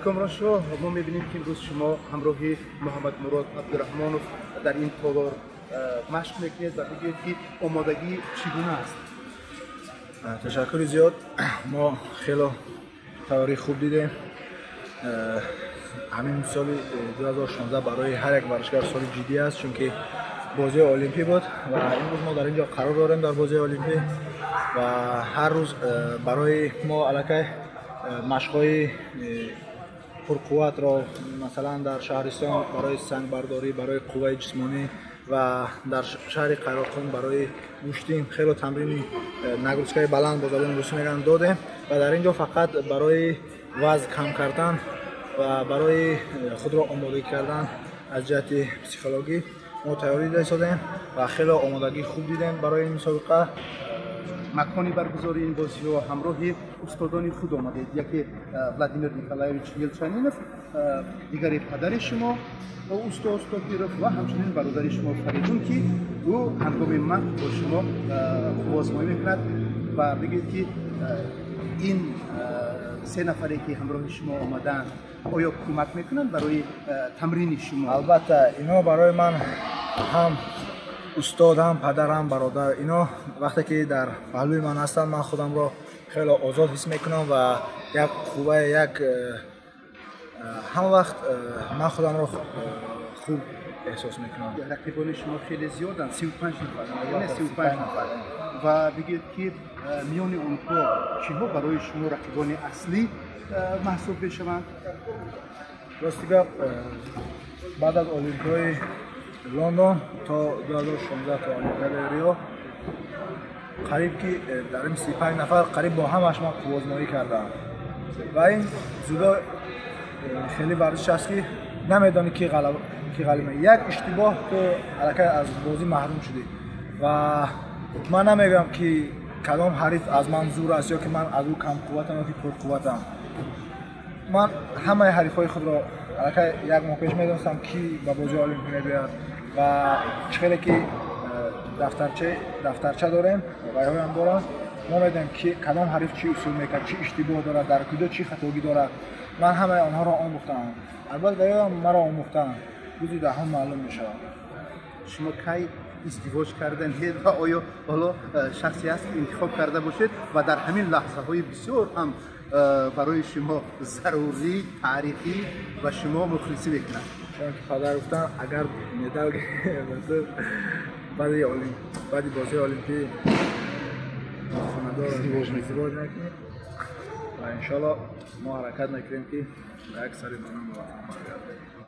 کامران شاه ما می‌بینیم که امروز شما همراهی محمد مراد عبدالرحمنوف در این تالار مشق میکنید و بگید که آمادگی چگونه است. تشکر زیاد. ما خیلی تاریخ خوب دیدیم. همین سال 2016 برای هر یک ورزشکار سال جدی است، چون که بازی المپی بود و امروز ما در اینجا قرار داریم در بازی المپی و هر روز برای ما علاقه مشق‌های پرقوت را مثلا در شهرستان برای سنگ برداری، برای قوه جسمانی و در شهر قیراقان برای گوشتین خیلی تمرین نگرسکای بلند با زبان روسی میگن دادیم و در اینجا فقط برای وزن کم کردن و برای خود را آماده کردن از جهت پسیکولوژی ما تیاری داشتیم و خیلی آمادگی خوب دیدیم برای این مسابقه. مکانی برگزاری این بازی و همراهی استادانی خود آمدید، یکی ولادیمیر نیکولایویچ یلچنینوف، دیگری پدر شما استاد گرفت و همچنین برادر شما فریدون که او هنگام من با شما آزمایی میکند و بگید که این سه نفری که همراه شما آمدن آیا کمک میکنن برای تمرین شما؟ البته اینا برای من هم استادم، پدرم، برادر، اینا وقتی که در پهلوی من هستن من خودم را خیلی آزاد حس میکنم و یک خوبه هم وقت من خودم را خوب احساس میکنم. رقیبان شما خیلی زیادن، 35 نفر، یعنی 35 نفر و بگید که میان اونها کیها برای شما رقیبان اصلی محسوب بشوند؟ راستی بعد از المپیای لندن تا 2016 تا المپیای ریو قریب که در این 35 نفر قریب با همش من قوازمایی کردم و این زودا خیلی ورزش است که نمیدانی که غلبه یک اشتباه تو علاقه از بازی محروم شدی و من نمیگم که کدام حریف از من زور است یا که من از او کم قوتم یا که پر قوتم. من همه حریفای خود را علاقه یک ماه پیش میدونستم کی به بازی المپی بیاد و خیلی که دفترچه داریم و هم دارم ما میدونیم که کدام حریف چی اصول میکنه، چی اشتباه داره، در کجا چی خطاگی داره. من همه آنها را آموختم، البته هم مرا آموختن روزی دهم معلوم میشه. شما کی ازدواج کردن و آیا حالا شخصی هست انتخاب کرده باشید و در همین لحظه های بسیار هم برای شما ضروری تاریخی و شما مخلصی بکنند؟ چون که پدر گفتن اگر مدال بعد بازی المپی خانواده ازدواج نکنیم و انشالله ما حرکت نکنیم که یک سری بانم با وطن برگردیم.